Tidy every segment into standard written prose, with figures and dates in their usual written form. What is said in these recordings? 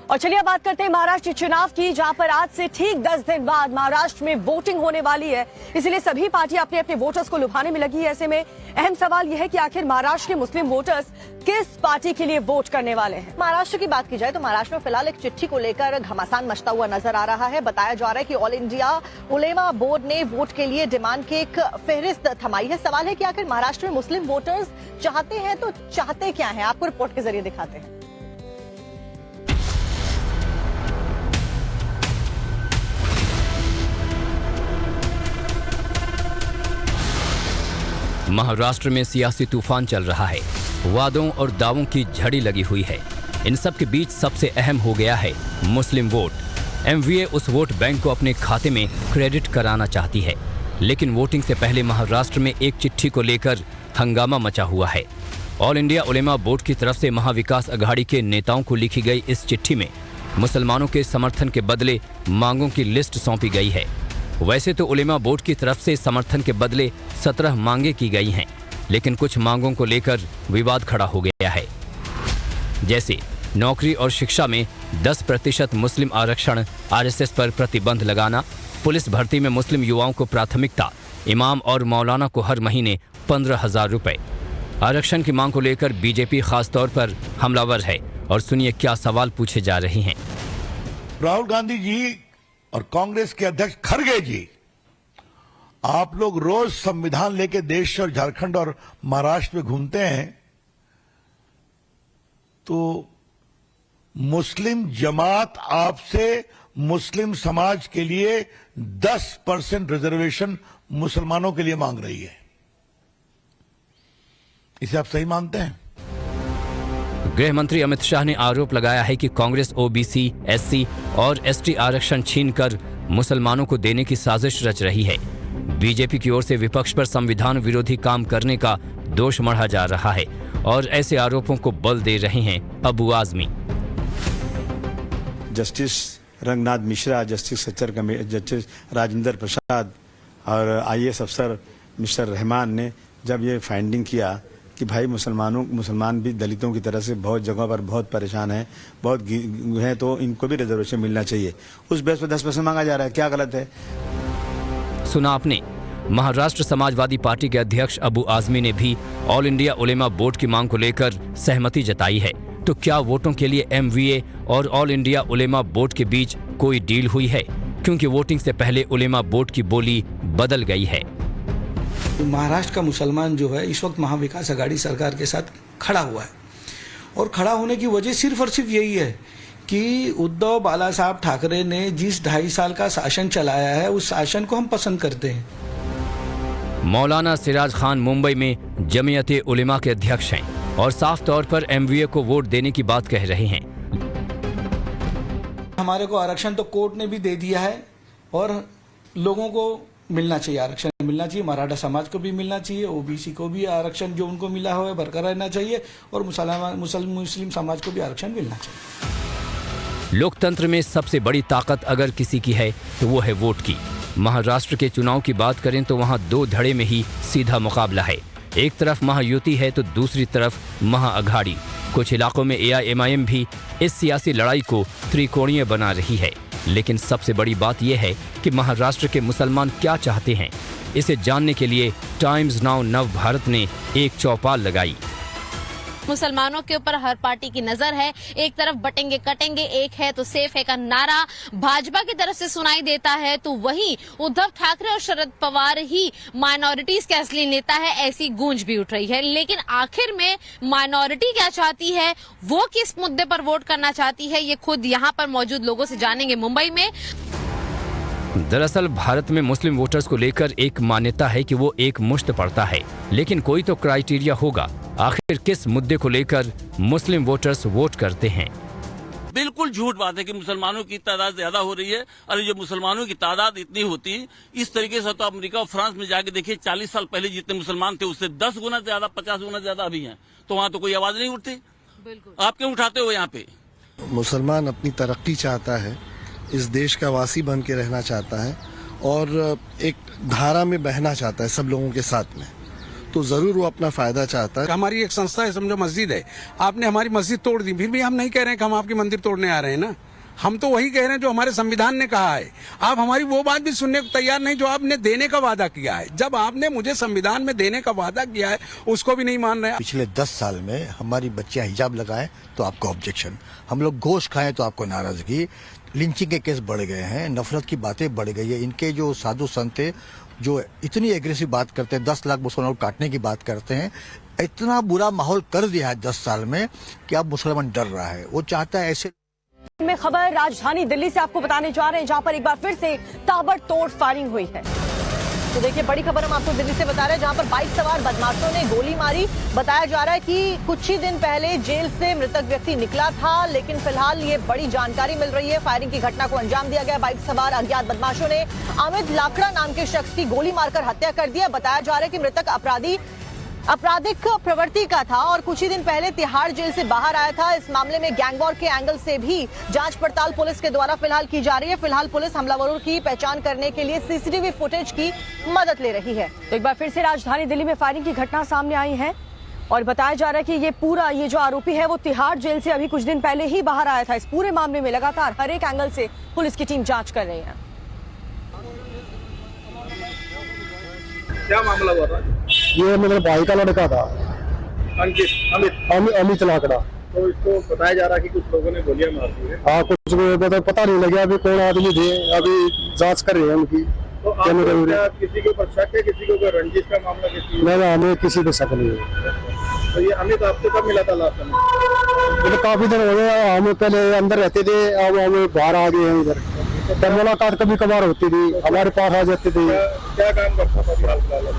और चलिए बात करते हैं महाराष्ट्र चुनाव की, जहां पर आज से ठीक 10 दिन बाद महाराष्ट्र में वोटिंग होने वाली है। इसलिए सभी पार्टियां अपने अपने वोटर्स को लुभाने में लगी है। ऐसे में अहम सवाल यह है कि आखिर महाराष्ट्र के मुस्लिम वोटर्स किस पार्टी के लिए वोट करने वाले हैं। महाराष्ट्र की बात की जाए तो महाराष्ट्र में फिलहाल एक चिट्ठी को लेकर घमासान मचता हुआ नजर आ रहा है। बताया जा रहा है कि ऑल इंडिया उलेमा बोर्ड ने वोट के लिए डिमांड की एक फहरिस्त थमाई है। सवाल है कि आखिर महाराष्ट्र में मुस्लिम वोटर्स चाहते हैं तो चाहते क्या है, आपको रिपोर्ट के जरिए दिखाते हैं। महाराष्ट्र में सियासी तूफान चल रहा है। वादों और दावों की झड़ी लगी हुई है। इन सब के बीच सबसे अहम हो गया है मुस्लिम वोट। एमवीए उस वोट बैंक को अपने खाते में क्रेडिट कराना चाहती है, लेकिन वोटिंग से पहले महाराष्ट्र में एक चिट्ठी को लेकर हंगामा मचा हुआ है। ऑल इंडिया उलेमा बोर्ड की तरफ से महाविकास अघाड़ी के नेताओं को लिखी गई इस चिट्ठी में मुसलमानों के समर्थन के बदले मांगों की लिस्ट सौंपी गई है। वैसे तो उलेमा बोर्ड की तरफ से समर्थन के बदले 17 मांगे की गई हैं, लेकिन कुछ मांगों को लेकर विवाद खड़ा हो गया है। जैसे नौकरी और शिक्षा में 10% मुस्लिम आरक्षण, आरएसएस पर प्रतिबंध लगाना, पुलिस भर्ती में मुस्लिम युवाओं को प्राथमिकता, इमाम और मौलाना को हर महीने 15,000 रुपए। आरक्षण की मांग को लेकर बीजेपी खास तौर पर हमलावर है। और सुनिए क्या सवाल पूछे जा रहे हैं। राहुल गांधी जी और कांग्रेस के अध्यक्ष खड़गे जी, आप लोग रोज संविधान लेके देश और झारखंड और महाराष्ट्र में घूमते हैं, तो मुस्लिम जमात आपसे मुस्लिम समाज के लिए 10% रिजर्वेशन मुसलमानों के लिए मांग रही है। इसे आप सही मानते हैं? गृह मंत्री अमित शाह ने आरोप लगाया है कि कांग्रेस ओबीसी, एससी और एसटी आरक्षण छीनकर मुसलमानों को देने की साजिश रच रही है। बीजेपी की ओर से विपक्ष पर संविधान विरोधी काम करने का दोष मढ़ा जा रहा है और ऐसे आरोपों को बल दे रहे हैं अबू आजमी। जस्टिस रंगनाथ मिश्रा, जस्टिस राजेंद्र प्रसाद और आईएएस अफसर मिस्टर रहमान ने जब ये फाइंडिंग किया कि भाई मुसलमान भी दलितों की तरह से बहुत जगहों पर बहुत परेशान हैं, बहुत हैं, तो इनको भी रिजर्वेशन मिलना चाहिए, उस बेस पर 10% मांगा जा रहा है। क्या गलत है? सुना आपने। महाराष्ट्र समाजवादी पार्टी के अध्यक्ष अबू आजमी ने भी ऑल इंडिया उलेमा बोर्ड की मांग को लेकर सहमति जताई है। तो क्या वोटों के लिए एमवीए और ऑल इंडिया उलेमा बोर्ड के बीच कोई डील हुई है? क्योंकि वोटिंग से पहले उलेमा बोर्ड की बोली बदल गई है। महाराष्ट्र का मुसलमान जो है इस वक्त महाविकास अघाड़ी सरकार के साथ खड़ा हुआ है, और खड़ा होने की वजह सिर्फ और सिर्फ यही है कि उद्धव बाला साहब ठाकरे ने जिस 2.5 साल का शासन चलाया है उस शासन को हम पसंद करते हैं। मौलाना सिराज खान मुंबई में जमीयत उलेमा के अध्यक्ष हैं और साफ तौर पर एमवीए को वोट देने की बात कह रहे हैं। हमारे को आरक्षण तो कोर्ट ने भी दे दिया है और लोगों को मिलना चाहिए, आरक्षण मिलना चाहिए, मराठा समाज को भी मिलना चाहिए, ओबीसी को भी आरक्षण जो उनको मिला हुआ है बरकरार रहना चाहिए, और मुस्लिम समाज को भी आरक्षण मिलना चाहिए। लोकतंत्र में सबसे बड़ी ताकत अगर किसी की है तो वो है वोट की। महाराष्ट्र के चुनाव की बात करें तो वहां 2 धड़े में ही सीधा मुकाबला है। एक तरफ महायुति है तो दूसरी तरफ महाअघाड़ी। कुछ इलाकों में एआईएमआईएम भी इस सियासी लड़ाई को त्रिकोणीय बना रही है। लेकिन सबसे बड़ी बात यह है कि महाराष्ट्र के मुसलमान क्या चाहते हैं। इसे जानने के लिए टाइम्स नाउ नव भारत ने एक चौपाल लगाई। मुसलमानों के ऊपर हर पार्टी की नजर है। एक तरफ बटेंगे कटेंगे, एक है तो सेफ है का नारा भाजपा की तरफ से सुनाई देता है, तो वहीं उद्धव ठाकरे और शरद पवार ही माइनॉरिटीज के असली नेता है, ऐसी गूंज भी उठ रही है। लेकिन आखिर में माइनॉरिटी क्या चाहती है, वो किस मुद्दे पर वोट करना चाहती है, ये खुद यहाँ पर मौजूद लोगों से जानेंगे मुंबई में। दरअसल भारत में मुस्लिम वोटर्स को लेकर एक मान्यता है कि वो एक मुश्त पड़ता है, लेकिन कोई तो क्राइटेरिया होगा। आखिर किस मुद्दे को लेकर मुस्लिम वोटर्स वोट करते हैं? बिल्कुल झूठ बात है कि मुसलमानों की तादाद ज्यादा हो रही है। अरे जो मुसलमानों की तादाद इतनी होती इस तरीके से तो अमेरिका और फ्रांस में जाके देखिए, 40 साल पहले जितने मुसलमान थे उससे 10 गुना ज्यादा, 50 गुना ज्यादा अभी हैं। तो वहाँ तो कोई आवाज नहीं उठती। बिल्कुल। आप क्यों उठाते हो? यहाँ पे मुसलमान अपनी तरक्की चाहता है, इस देश का वासी बन के रहना चाहता है और एक धारा में बहना चाहता है सब लोगों के साथ में। तो जरूर वो अपना फायदा चाहता है। हमारी एक संस्था है, समझो मस्जिद है, आपने हमारी मस्जिद तोड़ दी, फिर भी हम नहीं कह रहे हैं कि हम आपकी मंदिर तोड़ने आ रहे हैं ना, हम तो वही कह रहे हैं जो हमारे संविधान ने कहा है। आप हमारी वो बात भी सुनने को तैयार नहीं जो आपने देने का वादा किया है। जब आपने मुझे संविधान में देने का वादा किया है उसको भी नहीं मान रहे। पिछले 10 साल में हमारी बच्चियां हिजाब लगाएं तो आपको ऑब्जेक्शन, हम लोग गोश्त खाएं तो आपको नाराजगी, लिंचिंग के केस बढ़ गए हैं, नफरत की बातें बढ़ गई है। इनके जो साधु संत थे जो इतनी एग्रेसिव बात करते हैं, 10 लाख मुसलमानों को काटने की बात करते हैं, इतना बुरा माहौल कर दिया है 10 साल में कि अब मुसलमान डर रहा है। वो चाहता है ऐसे में खबर राजधानी दिल्ली से आपको बताने जा रहे हैं, जहां पर एक बार फिर से ताबड़तोड़ फायरिंग हुई है। तो देखिए बड़ी खबर हम आपको दिल्ली से बता रहे हैं, जहां पर बाइक सवार बदमाशों ने गोली मारी। बताया जा रहा है कि कुछ ही दिन पहले जेल से मृतक व्यक्ति निकला था, लेकिन फिलहाल ये बड़ी जानकारी मिल रही है। फायरिंग की घटना को अंजाम दिया गया। बाइक सवार अज्ञात बदमाशों ने अमित लाकड़ा नाम के शख्स की गोली मारकर हत्या कर दिया। बताया जा रहा है कि मृतक आपराधिक प्रवृत्ति का था और कुछ ही दिन पहले तिहाड़ जेल से बाहर आया था। इस मामले में गैंगवॉर के एंगल से भी जांच पड़ताल पुलिस के द्वारा फिलहाल की जा रही है। फिलहाल पुलिस हमलावरों की पहचान करने के लिए सीसीटीवी फुटेज की मदद ले रही है। तो एक बार फिर से राजधानी दिल्ली में फायरिंग की घटना सामने आई है और बताया जा रहा है कि ये जो आरोपी है वो तिहाड़ जेल से अभी कुछ दिन पहले ही बाहर आया था। इस पूरे मामले में लगातार हर एक एंगल से पुलिस की टीम जांच कर रही है। क्या मामला हुआ था? ये मेरे भाई का लड़का था, अमित लाकड़ा। तो इसको बताया जा रहा है कि कुछ लोगों ने गोलियां मार दी है। हाँ, कुछ पता नहीं लगा अभी कौन आदमी थे, अभी जांच कर रहे हैं उनकी। तो क्या किसी के ऊपर शक है, किसी के ऊपर रंजिश का मामला? नहीं, हमें किसी पे शक नहीं है। तो ये अमित आपसे कब मिला था लास्ट में? काफी दिन हो गए, हम पहले अंदर रहते थे, अब हम बाहर आ गए हैं इधर। तब मुलाकात कभी कभार होती थी, हमारे पास आ जाते थे। क्या काम करता था फिलहाल?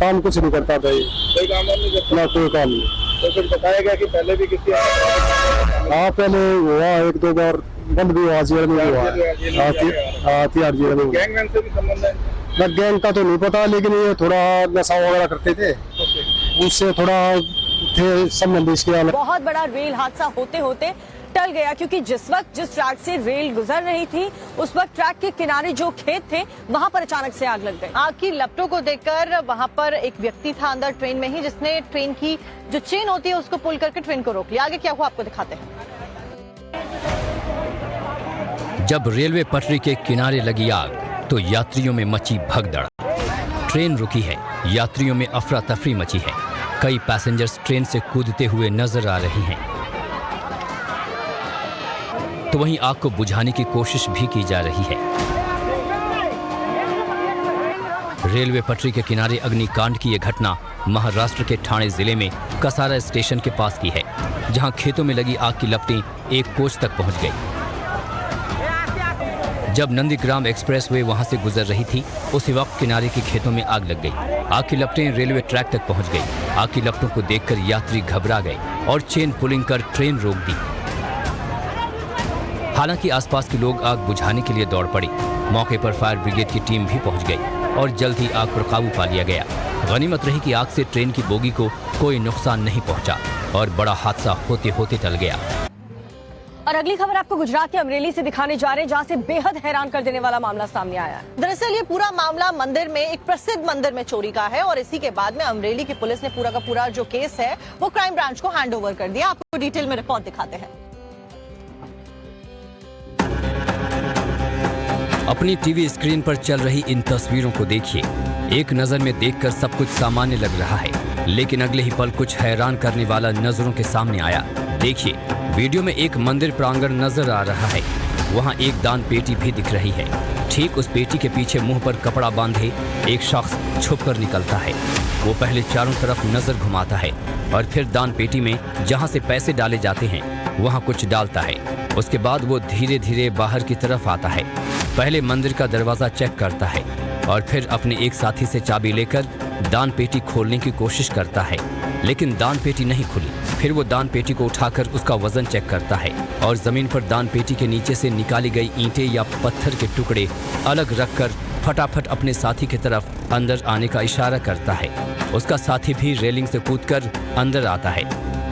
काम कुछ नहीं करता था, कोई काम नहीं करता? ना कोई काम नहीं। तो फिर बताया गया कि पहले भी किसी? हाँ, पहले हुआ 1-2 बार, बंद भी हुआ, जेल में भी हुआ। तिहाड़ जेल में। गैंग से भी संबंध है? न गैंग का तो नहीं पता, लेकिन ये थोड़ा नशा वगैरह करते थे, उससे थोड़ा थे संबंध इसके अलग। बहुत बड़ा रेल हादसा होते होते टल गया, क्योंकि जिस ट्रैक से रेल गुजर रही थी उस वक्त ट्रैक के किनारे जो खेत थे वहां पर अचानक से आग लग गई। आग की लपटों को देखकर वहां पर एक व्यक्ति था अंदर ट्रेन में ही, जिसने ट्रेन की जो चेन होती है उसको पुल करके ट्रेन को रोक लिया। आगे क्या हुआ आपको दिखाते हैं। जब रेलवे पटरी के किनारे लगी आग तो यात्रियों में मची भगदड़। ट्रेन रुकी है, यात्रियों में अफरा तफरी मची है। कई पैसेंजर्स ट्रेन से कूदते हुए नजर आ रहे हैं। तो वहीं आग को बुझाने की कोशिश भी की जा रही है। रेलवे पटरी के किनारे अग्निकांड की यह घटना महाराष्ट्र के ठाणे जिले में कसारा स्टेशन के पास की है, जहां खेतों में लगी आग की लपटें एक कोच तक पहुंच गई। जब नंदीग्राम एक्सप्रेसवे वहां से गुजर रही थी उसी वक्त किनारे के खेतों में आग लग गई। आग की लपटें रेलवे ट्रैक तक पहुंच गई। आग की लपटों को देखकर यात्री घबरा गए और चेन पुलिंग कर ट्रेन रोक दी। हालांकि आसपास के लोग आग बुझाने के लिए दौड़ पड़े। मौके पर फायर ब्रिगेड की टीम भी पहुंच गई और जल्द ही आग पर काबू पा लिया गया। गनीमत रही कि आग से ट्रेन की बोगी को कोई नुकसान नहीं पहुंचा और बड़ा हादसा होते होते टल गया। और अगली खबर आपको गुजरात के अमरेली से दिखाने जा रहे हैं, जहां से बेहद हैरान कर देने वाला मामला सामने आया है। दरअसल ये पूरा मामला मंदिर में, एक प्रसिद्ध मंदिर में चोरी का है और इसी के बाद में अमरेली की पुलिस ने पूरा का पूरा जो केस है वो क्राइम ब्रांच को हैंडओवर कर दिया। आपको डिटेल में रिपोर्ट दिखाते हैं। अपनी टीवी स्क्रीन पर चल रही इन तस्वीरों को देखिए। एक नजर में देखकर सब कुछ सामान्य लग रहा है, लेकिन अगले ही पल कुछ हैरान करने वाला नजरों के सामने आया। देखिए, वीडियो में एक मंदिर प्रांगण नजर आ रहा है। वहां एक दान पेटी भी दिख रही है। ठीक उस पेटी के पीछे मुंह पर कपड़ा बांधे एक शख्स छुपकर निकलता है। वो पहले चारों तरफ नजर घुमाता है और फिर दान पेटी में जहां से पैसे डाले जाते हैं वहां कुछ डालता है। उसके बाद वो धीरे धीरे बाहर की तरफ आता है। पहले मंदिर का दरवाजा चेक करता है और फिर अपने एक साथी से चाबी लेकर दान पेटी खोलने की कोशिश करता है, लेकिन दान पेटी नहीं खुली। फिर वो दान पेटी को उठाकर उसका वजन चेक करता है और जमीन पर दान पेटी के नीचे से निकाली गई ईंटें या पत्थर के टुकड़े अलग रखकर फटाफट अपने साथी की तरफ अंदर आने का इशारा करता है। उसका साथी भी रेलिंग से कूदकर अंदर आता है।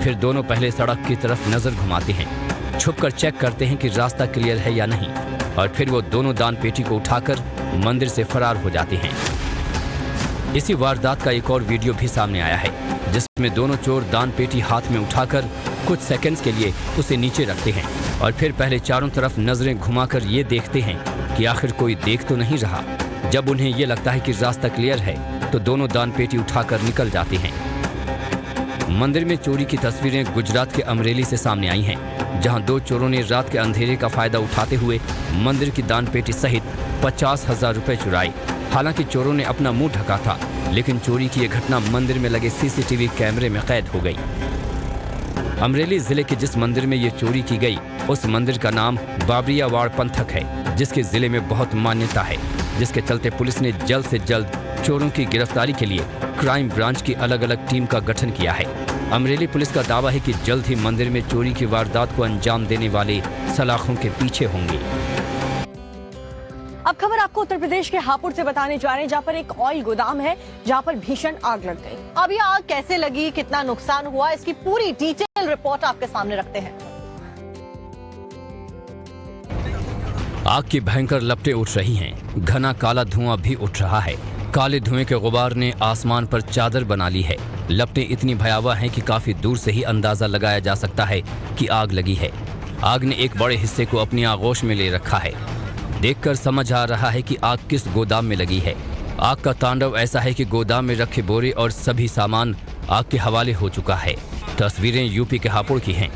फिर दोनों पहले सड़क की तरफ नजर घुमाते हैं, छुपकर चेक करते हैं कि रास्ता क्लियर है या नहीं, और फिर वो दोनों दान पेटी को उठाकर मंदिर से फरार हो जाते हैं। इसी वारदात का एक और वीडियो भी सामने आया है, जिसमें दोनों चोर दान पेटी हाथ में उठाकर कुछ सेकंड्स के लिए उसे नीचे रखते हैं और फिर पहले चारों तरफ नजरें घुमाकर ये देखते हैं कि आखिर कोई देख तो नहीं रहा। जब उन्हें ये लगता है कि रास्ता क्लियर है तो दोनों दान पेटी उठाकर निकल जाते हैं। मंदिर में चोरी की तस्वीरें गुजरात के अमरेली से सामने आई हैं, जहां दो चोरों ने रात के अंधेरे का फायदा उठाते हुए मंदिर की दान पेटी सहित 50,000 रुपए चुराए। हालांकि चोरों ने अपना मुंह ढका था, लेकिन चोरी की यह घटना मंदिर में लगे सीसीटीवी कैमरे में कैद हो गई। अमरेली जिले के जिस मंदिर में ये चोरी की गई, उस मंदिर का नाम बाबरियावाड़ पंथक है, जिसके जिले में बहुत मान्यता है, जिसके चलते पुलिस ने जल्द से जल्द चोरों की गिरफ्तारी के लिए क्राइम ब्रांच की अलग अलग टीम का गठन किया है। अमरेली पुलिस का दावा है कि जल्द ही मंदिर में चोरी की वारदात को अंजाम देने वाले सलाखों के पीछे होंगे। अब खबर आपको उत्तर प्रदेश के हापुड़ से बताने जा रहे हैं, जहां पर एक ऑयल गोदाम है, जहां पर भीषण आग लग गई। अब ये आग कैसे लगी, कितना नुकसान हुआ, इसकी पूरी डिटेल रिपोर्ट आपके सामने रखते हैं। आग की भयंकर लपटें उठ रही हैं, घना काला धुआं भी उठ रहा है। काले धुएं के गुबार ने आसमान पर चादर बना ली है। लपटें इतनी भयावह हैं कि काफी दूर से ही अंदाजा लगाया जा सकता है कि आग लगी है। आग ने एक बड़े हिस्से को अपनी आगोश में ले रखा है। देखकर समझ आ रहा है कि आग किस गोदाम में लगी है। आग का तांडव ऐसा है कि गोदाम में रखे बोरे और सभी सामान आग के हवाले हो चुका है। तस्वीरें यूपी के हापुड़ की हैं,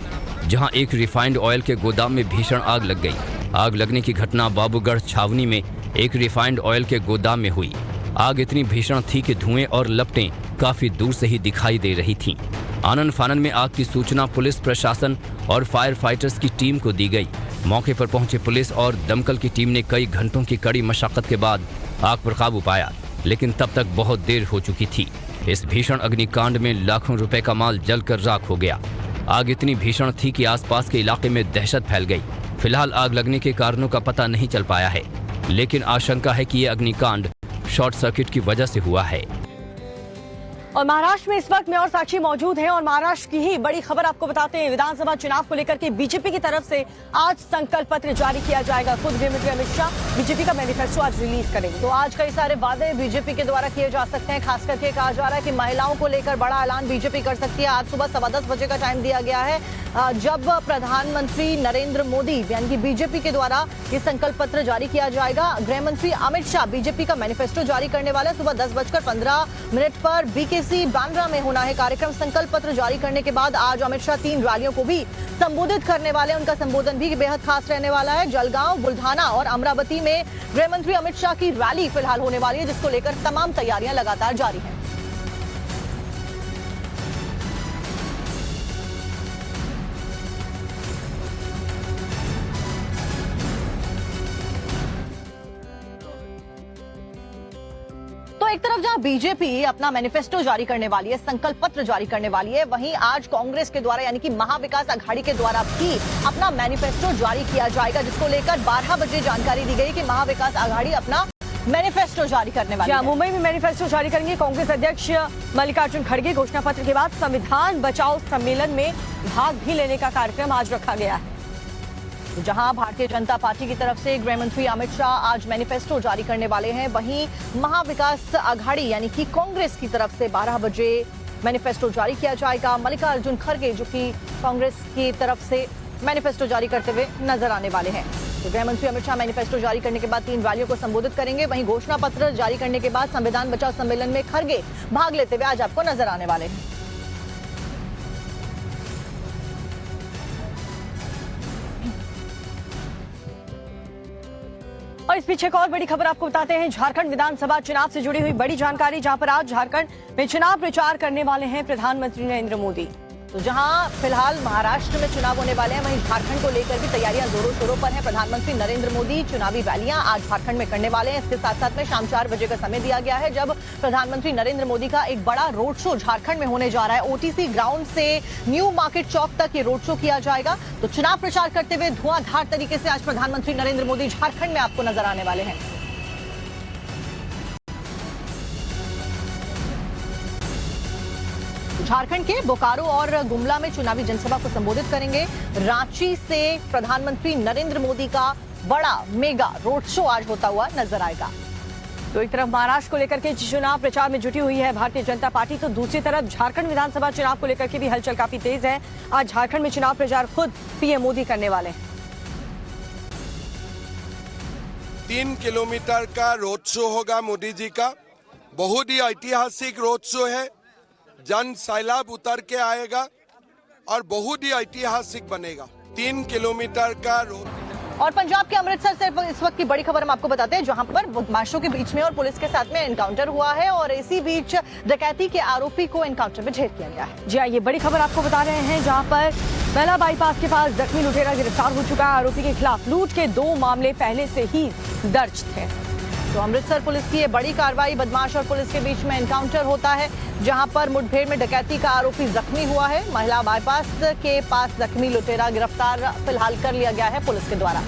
जहां एक रिफाइंड ऑयल के गोदाम में भीषण आग लग गई। आग लगने की घटना बाबूगढ़ छावनी में एक रिफाइंड ऑयल के गोदाम में हुई। आग इतनी भीषण थी कि धुएं और लपटें काफी दूर से ही दिखाई दे रही थीं। आनन फानन में आग की सूचना पुलिस प्रशासन और फायर फाइटर्स की टीम को दी गई। मौके पर पहुंचे पुलिस और दमकल की टीम ने कई घंटों की कड़ी मशक्कत के बाद आग पर काबू पाया, लेकिन तब तक बहुत देर हो चुकी थी। इस भीषण अग्निकांड में लाखों रुपए का माल जलकर राख हो गया। आग इतनी भीषण थी कि आसपास के इलाके में दहशत फैल गई। फिलहाल आग लगने के कारणों का पता नहीं चल पाया है, लेकिन आशंका है कि यह अग्निकांड शॉर्ट सर्किट की वजह से हुआ है। और महाराष्ट्र में इस वक्त में और साक्षी मौजूद हैं और महाराष्ट्र की ही बड़ी खबर आपको बताते हैं। विधानसभा चुनाव को लेकर के बीजेपी की तरफ से आज संकल्प पत्र जारी किया जाएगा। खुद गृहमंत्री अमित शाह बीजेपी का मैनिफेस्टो आज रिलीज करेंगे। तो आज कई सारे वादे बीजेपी के द्वारा किए जा सकते हैं। खास करके कहा जा रहा है कि महिलाओं को लेकर बड़ा ऐलान बीजेपी कर सकती है। आज सुबह 10:15 बजे का टाइम दिया गया है, जब प्रधानमंत्री नरेंद्र मोदी यानी कि बीजेपी के द्वारा ये संकल्प पत्र जारी किया जाएगा। गृहमंत्री अमित शाह बीजेपी का मैनिफेस्टो जारी करने वाले हैं। सुबह 10:15 पर बीकेसी बांद्रा में होना है कार्यक्रम। संकल्प पत्र जारी करने के बाद आज अमित शाह 3 रैलियों को भी संबोधित करने वाले हैं। उनका संबोधन भी बेहद खास रहने वाला है। जलगांव, बुल्ढाना और अमरावती में गृहमंत्री अमित शाह की रैली फिलहाल होने वाली है, जिसको लेकर तमाम तैयारियां लगातार जारी हैं। एक तरफ जहां बीजेपी अपना मैनिफेस्टो जारी करने वाली है, संकल्प पत्र जारी करने वाली है, वहीं आज कांग्रेस के द्वारा यानी कि महाविकास अघाड़ी के द्वारा भी अपना मैनिफेस्टो जारी किया जाएगा, जिसको लेकर 12 बजे जानकारी दी गई कि महाविकास अघाड़ी अपना मैनिफेस्टो जारी करने वाली है। मुंबई में मैनिफेस्टो जारी करेंगे कांग्रेस अध्यक्ष मल्लिकार्जुन खड़गे। घोषणा पत्र के बाद संविधान बचाओ सम्मेलन में भाग भी लेने का कार्यक्रम आज रखा गया है। जहां भारतीय जनता पार्टी की तरफ से गृह मंत्री अमित शाह आज मैनिफेस्टो जारी करने वाले हैं, वहीं महाविकास अघाड़ी यानी कि कांग्रेस की तरफ से 12 बजे मैनिफेस्टो जारी किया जाएगा। मल्लिकार्जुन खड़गे जो कि कांग्रेस की तरफ से मैनिफेस्टो जारी करते हुए नजर आने वाले हैं। तो गृह मंत्री अमित शाह मैनिफेस्टो जारी करने के बाद 3 रैलियों को संबोधित करेंगे। वहीं घोषणा पत्र जारी करने के बाद संविधान बचाओ सम्मेलन में खड़गे भाग लेते हुए आज आपको नजर आने वाले हैं। और इस पीछे एक और बड़ी खबर आपको बताते हैं। झारखंड विधानसभा चुनाव से जुड़ी हुई बड़ी जानकारी, जहां पर आज झारखंड में चुनाव प्रचार करने वाले हैं प्रधानमंत्री नरेंद्र मोदी। तो जहां फिलहाल महाराष्ट्र में चुनाव होने वाले हैं, वहीं झारखंड को लेकर भी तैयारियां जोरों शोरों पर हैं। प्रधानमंत्री नरेंद्र मोदी चुनावी रैलियां आज झारखंड में करने वाले हैं। इसके साथ साथ में शाम 4 बजे का समय दिया गया है, जब प्रधानमंत्री नरेंद्र मोदी का एक बड़ा रोड शो झारखंड में होने जा रहा है। ओटीसी ग्राउंड से न्यू मार्केट चौक तक ये रोड शो किया जाएगा। तो चुनाव प्रचार करते हुए धुआंधार तरीके से आज प्रधानमंत्री नरेंद्र मोदी झारखंड में आपको नजर आने वाले हैं। झारखंड के बोकारो और गुमला में चुनावी जनसभा को संबोधित करेंगे। रांची से प्रधानमंत्री नरेंद्र मोदी का बड़ा मेगा रोड शो आज होता हुआ नजर आएगा। तो एक तरफ महाराष्ट्र को लेकर के चुनाव प्रचार में जुटी हुई है भारतीय जनता पार्टी, तो दूसरी तरफ झारखंड विधानसभा चुनाव को लेकर के भी हलचल काफी तेज है। आज झारखंड में चुनाव प्रचार खुद पीएम मोदी करने वाले हैं। 3 किलोमीटर का रोड शो होगा मोदी जी का। बहुत ही ऐतिहासिक रोड शो है। जन सैलाब उतर के आएगा और बहुत ही ऐतिहासिक बनेगा। 3 किलोमीटर का रोड। और पंजाब के अमृतसर से इस वक्त की बड़ी खबर हम आपको बताते हैं, जहां पर बदमाशों के बीच में और पुलिस के साथ में एनकाउंटर हुआ है और इसी बीच डकैती के आरोपी को एनकाउंटर में ढेर किया गया है। जी हाँ, ये बड़ी खबर आपको बता रहे हैं, जहां पर बेला बाईपास के पास जख्मी लुटेरा गिरफ्तार हो चुका है। आरोपी के खिलाफ लूट के 2 मामले पहले से ही दर्ज थे। तो अमृतसर पुलिस की ये बड़ी कार्रवाई, बदमाश और पुलिस के बीच में एनकाउंटर होता है, जहां पर मुठभेड़ में डकैती का आरोपी जख्मी हुआ है। महिला बाईपास के पास जख्मी लुटेरा गिरफ्तार फिलहाल कर लिया गया है पुलिस के द्वारा।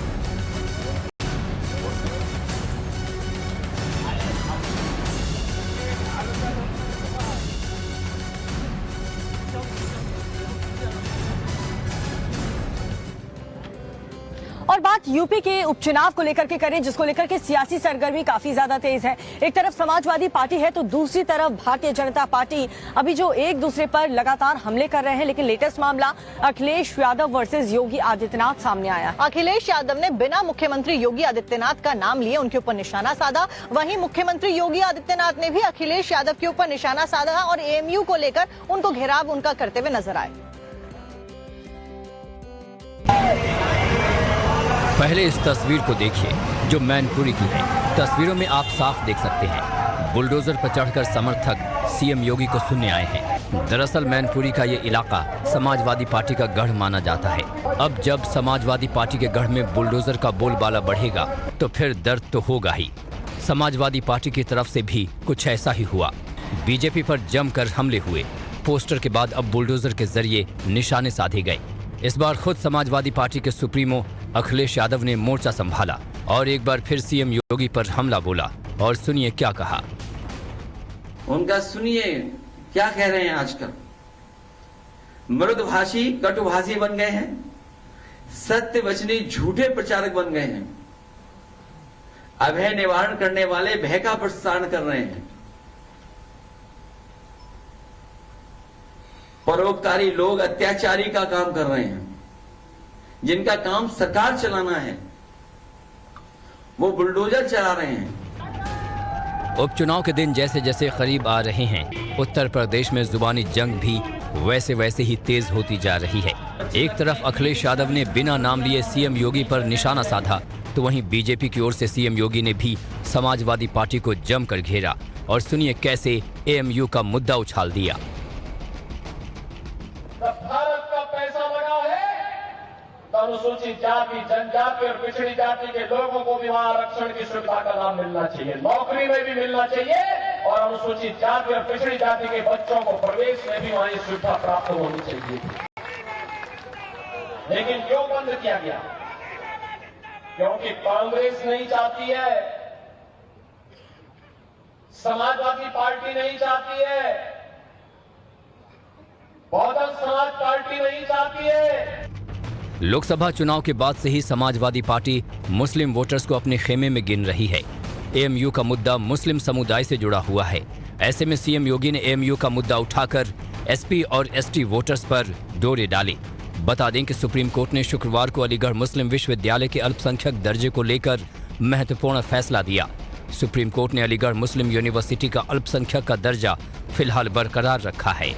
और बात यूपी के उपचुनाव को लेकर के करें, जिसको लेकर के सियासी सरगर्मी काफी ज्यादा तेज है। एक तरफ समाजवादी पार्टी है तो दूसरी तरफ भारतीय जनता पार्टी अभी जो एक दूसरे पर लगातार हमले कर रहे हैं। लेकिन लेटेस्ट मामला अखिलेश यादव वर्सेस योगी आदित्यनाथ सामने आया। अखिलेश यादव ने बिना मुख्यमंत्री योगी आदित्यनाथ का नाम लिए उनके ऊपर निशाना साधा। वहीं मुख्यमंत्री योगी आदित्यनाथ ने भी अखिलेश यादव के ऊपर निशाना साधा और एएमयू को लेकर उनको घेराव उनका करते हुए नजर आए। पहले इस तस्वीर को देखिए जो मैनपुरी की है। तस्वीरों में आप साफ देख सकते हैं बुलडोजर पर चढ़कर समर्थक सीएम योगी को सुनने आए हैं। दरअसल मैनपुरी का ये इलाका समाजवादी पार्टी का गढ़ माना जाता है। अब जब समाजवादी पार्टी के गढ़ में बुलडोजर का बोलबाला बढ़ेगा तो फिर दर्द तो होगा ही। समाजवादी पार्टी की तरफ से भी कुछ ऐसा ही हुआ। बीजेपी पर जमकर हमले हुए। पोस्टर के बाद अब बुलडोजर के जरिए निशाने साधे गए। इस बार खुद समाजवादी पार्टी के सुप्रीमो अखिलेश यादव ने मोर्चा संभाला और एक बार फिर सीएम योगी पर हमला बोला। और सुनिए क्या कहा। उनका सुनिए क्या कह रहे हैं। आजकल मृदुभाषी कटुभाषी बन गए हैं, सत्य वचनी झूठे प्रचारक बन गए हैं, अभय निवारण करने वाले भय का प्रसारण कर रहे हैं, परोपकारी लोग अत्याचारी का काम कर रहे हैं, जिनका काम सरकार चलाना है वो बुलडोजर चला रहे हैं। उपचुनाव के दिन जैसे जैसे करीब आ रहे हैं, उत्तर प्रदेश में जुबानी जंग भी वैसे वैसे ही तेज होती जा रही है। एक तरफ अखिलेश यादव ने बिना नाम लिए सीएम योगी पर निशाना साधा, तो वहीं बीजेपी की ओर से सीएम योगी ने भी समाजवादी पार्टी को जमकर घेरा। और सुनिए कैसे एएमयू का मुद्दा उछाल दिया। भारत का पैसा लगा है तो अनुसूचित जाति, जनजाति और पिछड़ी जाति के लोगों को भी वहां आरक्षण की सुविधा का लाभ मिलना चाहिए, नौकरी में भी मिलना चाहिए और अनुसूचित जाति और पिछड़ी जाति के बच्चों को प्रवेश में भी वहां ये सुविधा प्राप्त होनी चाहिए। लेकिन क्यों बंद किया गया? क्योंकि कांग्रेस नहीं चाहती है, समाजवादी पार्टी नहीं चाहती है, बहुजन समाज पार्टी नहीं चाहती है। लोकसभा चुनाव के बाद से ही समाजवादी पार्टी मुस्लिम वोटर्स को अपने खेमे में गिन रही है। एएमयू का मुद्दा मुस्लिम समुदाय से जुड़ा हुआ है। ऐसे में सीएम योगी ने एएमयू का मुद्दा उठाकर एसपी और एसटी वोटर्स पर डोरे डाले। बता दें कि सुप्रीम कोर्ट ने शुक्रवार को अलीगढ़ मुस्लिम विश्वविद्यालय के अल्पसंख्यक दर्जे को लेकर महत्वपूर्ण फैसला दिया। सुप्रीम कोर्ट ने अलीगढ़ मुस्लिम यूनिवर्सिटी का अल्पसंख्यक का दर्जा फिलहाल बरकरार रखा है।